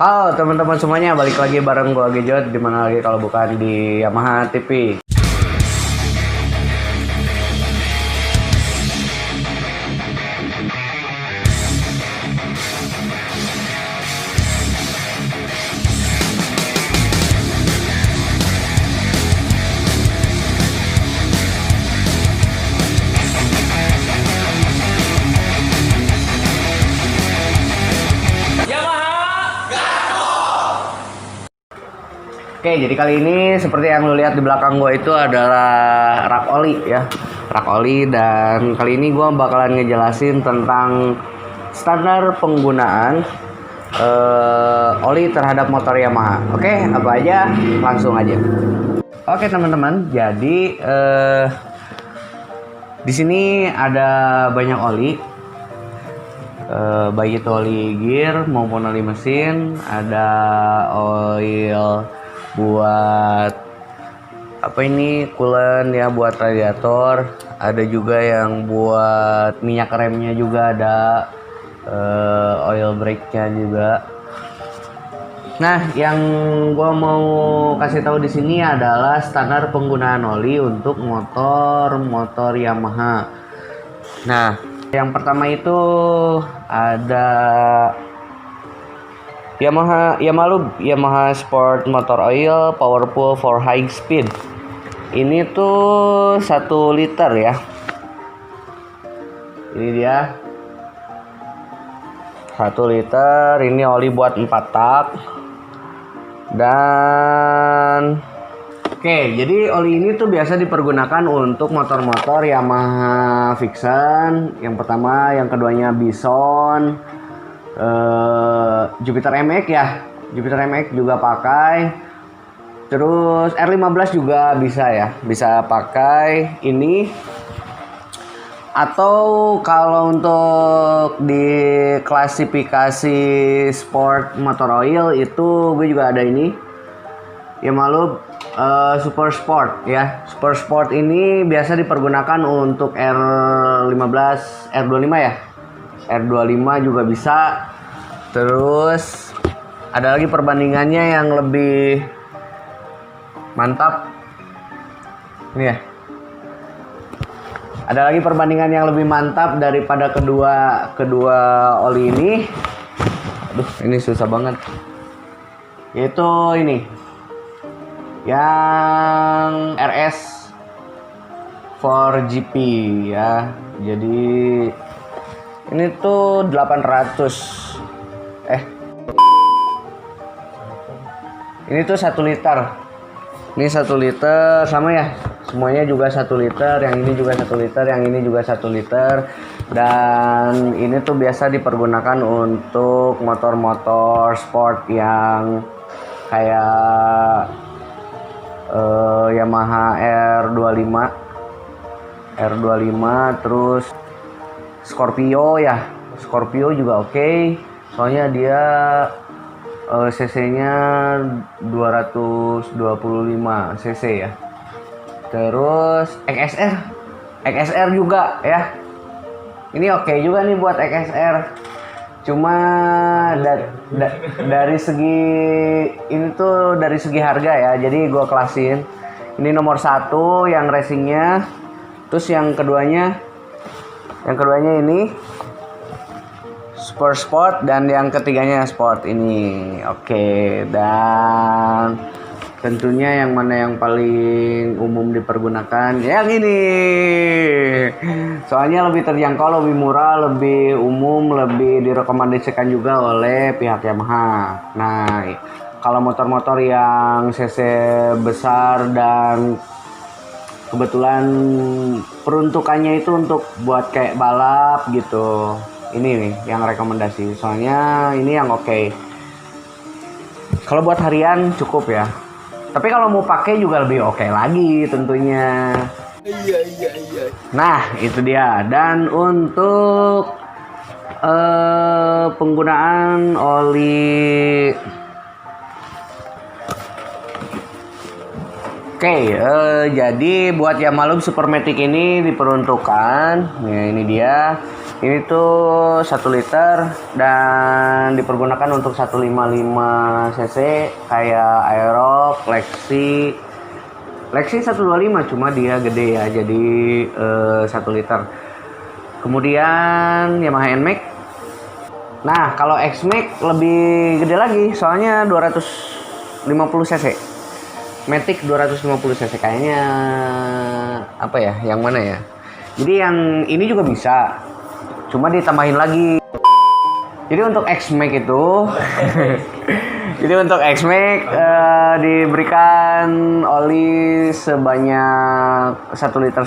Halo teman-teman semuanya, balik lagi bareng gua Gejot. Dimana lagi kalau bukan di Yamaha TV. Oke, jadi kali ini seperti yang lo lihat di belakang gue itu adalah rak oli ya. Rak oli, dan kali ini gue bakalan ngejelasin tentang standar penggunaan oli terhadap motor Yamaha. Oke, apa aja? Langsung aja. Oke teman-teman, jadi di sini ada banyak oli. Baik itu oli gear maupun oli mesin. Ada oil buat coolant ya, buat radiator. Ada juga yang buat minyak remnya juga ada, oil brake-nya juga. Nah, yang gua mau kasih tahu di sini adalah standar penggunaan oli untuk motor Yamaha. Nah, yang pertama itu ada Yamaha Sport Motor Oil Powerful for High Speed. Ini tuh 1 liter ya. Ini dia 1 liter. Ini oli buat 4 tak. Dan oke, jadi oli ini tuh biasa dipergunakan untuk motor-motor Yamaha Vixen. Yang pertama, yang keduanya Bison, Jupiter MX ya, Jupiter MX juga pakai. Terus R15 juga bisa ya, bisa pakai ini. Atau kalau untuk di klasifikasi sport motor oil itu gue juga ada ini, Yamaha Super Sport ya. Super Sport ini biasa dipergunakan untuk R15, R25 ya. R25 juga bisa. Terus ada lagi perbandingannya yang lebih mantap. Ini ya. Ada lagi perbandingan yang lebih mantap daripada kedua oli ini. Aduh, ini susah banget. Yaitu ini. Yang RS 4GP ya. Jadi ini tuh 800. Ini tuh 1 liter. Ini 1 liter sama ya. Semuanya juga 1 liter. Yang ini juga 1 liter. Yang ini juga 1 liter. Dan ini tuh biasa dipergunakan untuk motor-motor sport yang kayak Yamaha R25, terus Scorpio ya. Scorpio juga oke. Soalnya dia cc-nya 225 cc ya. Terus XSR juga ya. Ini oke juga nih buat XSR. Cuma dari segi ini tuh dari segi harga ya. Jadi gue kelasin. Ini nomor 1 yang racingnya. Terus yang keduanya ini Super Sport, dan yang ketiganya Sport ini. Oke, dan tentunya yang mana yang paling umum dipergunakan? Yang ini. Soalnya lebih terjangkau, lebih murah, lebih umum, lebih direkomendasikan juga oleh pihak Yamaha. Nah, kalau motor-motor yang cc besar dan kebetulan peruntukannya itu untuk buat kayak balap gitu, ini nih yang rekomendasi. Soalnya ini yang oke. Kalau buat harian cukup ya. Tapi kalau mau pakai juga lebih oke lagi tentunya. Iya. Nah, itu dia. Dan untuk penggunaan oli Jadi buat Yamalub Supermatic ini diperuntukkan, ya ini dia. Ini tuh 1 liter dan dipergunakan untuk 155 cc kayak Aerox, Lexi 125, cuma dia gede ya, jadi 1 liter. Kemudian Yamaha NMAX. Nah, kalau XMAX lebih gede lagi, soalnya 250 cc. Matic 250 cc kayaknya apa ya? Yang mana ya? Jadi yang ini juga bisa, cuma ditambahin lagi. Jadi untuk XMAX itu, jadi untuk XMAX diberikan oli sebanyak 1,5 liter.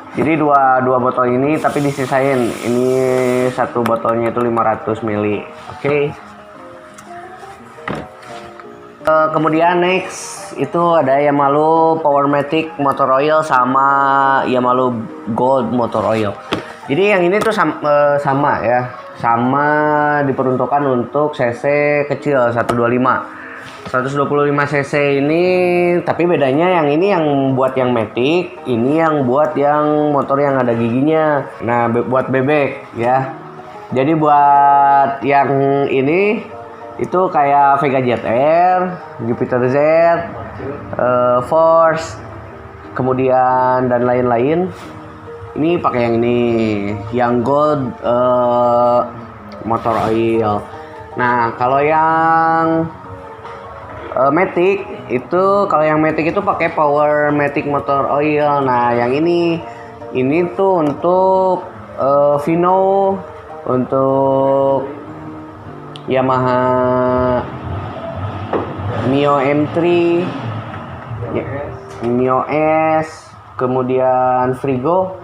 Jadi dua botol ini, tapi disisain. Ini satu botolnya itu 500 ml. Kemudian next itu ada Yamalub Powermatic Motor Oil sama Yamalub Gold Motor Oil. Jadi yang ini tuh sama ya, sama diperuntukkan untuk cc kecil 125 cc ini, tapi bedanya yang ini yang buat yang Matic, ini yang buat yang motor yang ada giginya. Nah, buat bebek ya. Jadi buat yang ini itu kayak Vega ZR, Jupiter Z, Force, kemudian dan lain-lain. Ini pakai yang ini, yang Gold Motor Oil. Nah, kalau yang Matic itu, pakai Powermatic Motor Oil. Nah, yang ini tuh untuk Vino, untuk Yamaha Mio M3, Mio S, kemudian Frigo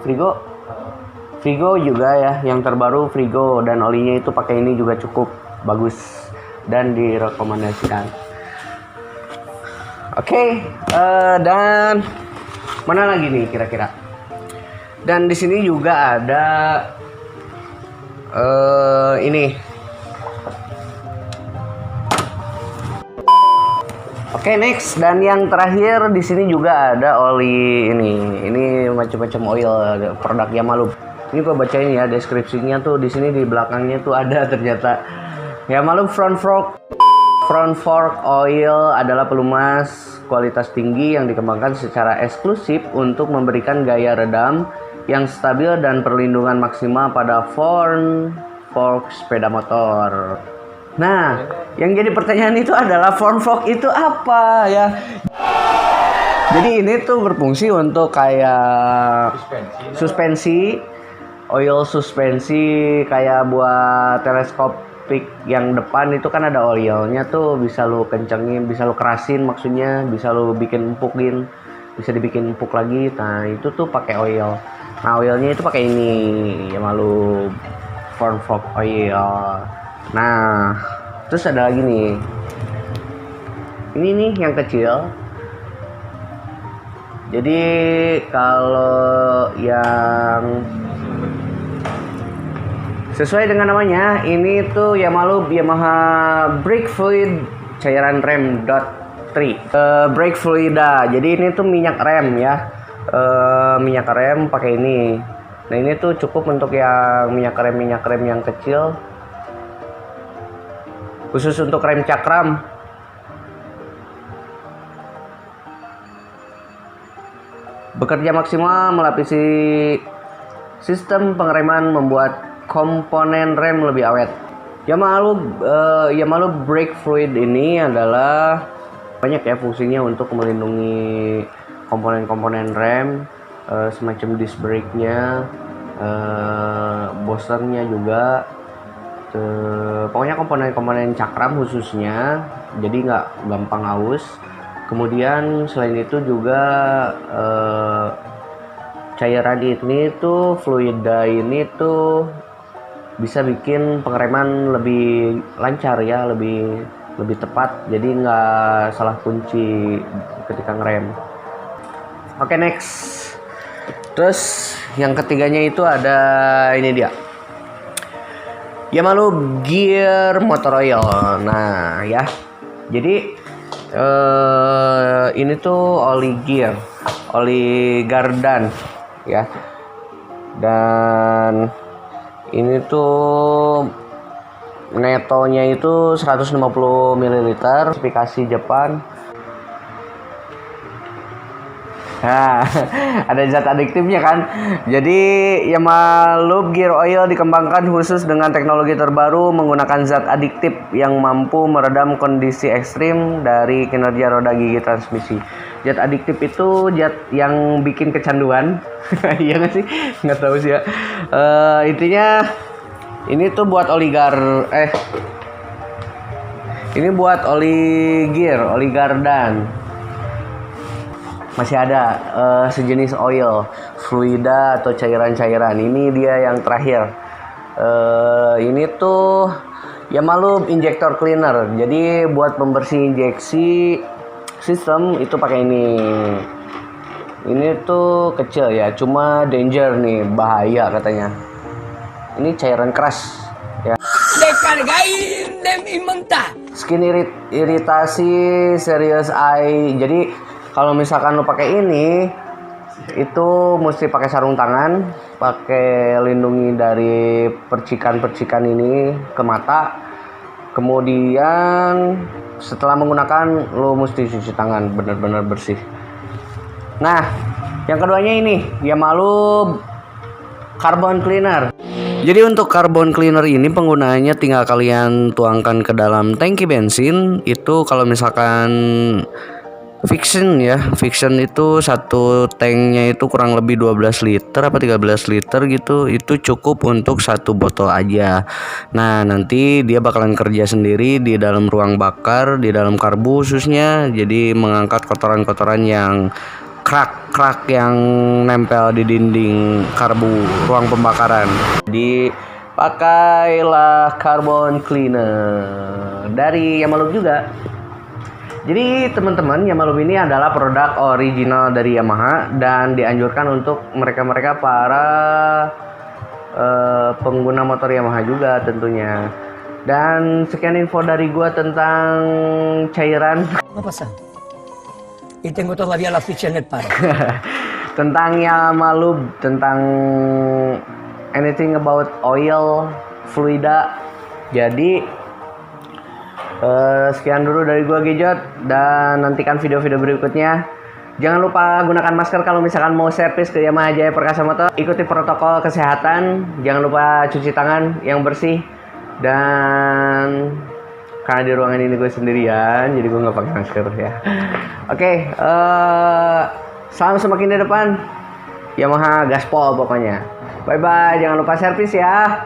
juga ya, yang terbaru Frigo, dan olinya itu pakai ini juga cukup bagus dan direkomendasikan. Dan mana lagi nih kira-kira? Dan di sini juga ada ini. Next, dan yang terakhir di sini juga ada oli ini. Ini macam-macam oil produk Yamalub. Ini gua bacain ya deskripsinya tuh, di sini di belakangnya tuh ada ternyata. Yamalub front fork oil adalah pelumas kualitas tinggi yang dikembangkan secara eksklusif untuk memberikan gaya redam yang stabil dan perlindungan maksimal pada front fork sepeda motor. Nah, yang jadi pertanyaan itu adalah front fork itu apa ya? Jadi ini tuh berfungsi untuk kayak suspensi, oil suspensi, kayak buat teleskopik yang depan itu kan ada oilnya tuh, bisa lu kencengin, bisa lu kerasin, maksudnya bisa lu bikin empukin, bisa dibikin empuk lagi. Nah, itu tuh pakai oil. Nah, oilnya itu pakai ini, Yamalub front fork oil. Nah, terus ada lagi nih. Ini nih yang kecil. Jadi kalau yang sesuai dengan namanya, ini tuh Yamalub Yamaha Brake Fluid cairan rem .3 brake fluida. Jadi ini tuh minyak rem ya. Minyak rem pakai ini. Nah, ini tuh cukup untuk yang minyak rem yang kecil. Khusus untuk rem cakram. Bekerja maksimal melapisi sistem pengereman, membuat komponen rem lebih awet. Yamalub Brake Fluid ini adalah banyak ya fungsinya untuk melindungi komponen-komponen rem, semacam disc brake-nya, boosternya juga. Pokoknya komponen-komponen cakram khususnya, jadi nggak gampang aus. Kemudian selain itu juga cairan ini tuh, fluida ini tuh bisa bikin pengereman lebih lancar ya, lebih tepat, jadi nggak salah kunci ketika ngerem. Next. Terus yang ketiganya itu ada ini dia, Yamalub Gear Motor Oil. Nah ya, jadi Ini tuh oli gear, oli Gardan ya. Dan ini tuh netonya itu 150 ml, spesifikasi Jepang. Nah, ada zat adiktifnya kan. Jadi Yamaha Lube Gear Oil dikembangkan khusus dengan teknologi terbaru menggunakan zat adiktif yang mampu meredam kondisi ekstrim dari kinerja roda gigi transmisi. Zat adiktif itu zat yang bikin kecanduan. Iya nggak sih? Nggak tahu sih ya. Intinya ini tuh buat ini buat oli gear, oli Gardan. Masih ada sejenis oil, fluida atau cairan-cairan. Ini dia yang terakhir. Ini tuh Yamaha Lube Injector Cleaner. Jadi buat pembersih injeksi sistem itu pakai ini. Ini tuh kecil ya, cuma danger nih, bahaya katanya. Ini cairan keras ya. Skin iritasi, serious eye. Jadi kalau misalkan lo pakai ini, itu mesti pakai sarung tangan, pakai lindungi dari percikan-percikan ini ke mata. Kemudian setelah menggunakan, lo mesti cuci tangan benar-benar bersih. Nah, yang keduanya ini Yamaha Lube Carbon Cleaner. Jadi untuk carbon cleaner ini penggunaannya tinggal kalian tuangkan ke dalam tangki bensin. Itu kalau misalkan Fiction ya, Fiction itu satu tanknya itu kurang lebih 12 liter apa 13 liter gitu. Itu cukup untuk satu botol aja. Nah nanti dia bakalan kerja sendiri di dalam ruang bakar, di dalam karbu khususnya. Jadi mengangkat kotoran-kotoran yang krak yang nempel di dinding karbu ruang pembakaran. Jadi pakailah carbon cleaner dari Yamaha Lube juga. Jadi teman-teman, Yamaha Lube ini adalah produk original dari Yamaha dan dianjurkan untuk mereka-mereka para pengguna motor Yamaha juga tentunya. Dan sekian info dari gua tentang cairan. Apa pasa? Y tengo todavía la ficha en el paro. Tentang Yamaha Lube, tentang anything about oil, fluida. Jadi sekian dulu dari gua Gejot, dan nantikan video-video berikutnya. Jangan lupa gunakan masker kalau misalkan mau servis ke Yamaha Jaya Perkasa Motor. Ikuti protokol kesehatan, jangan lupa cuci tangan yang bersih. Dan karena di ruangan ini gue sendirian, jadi gue nggak pakai masker ya. Oke, salam semakin di depan. Yamaha gaspol pokoknya. Bye bye, jangan lupa servis ya.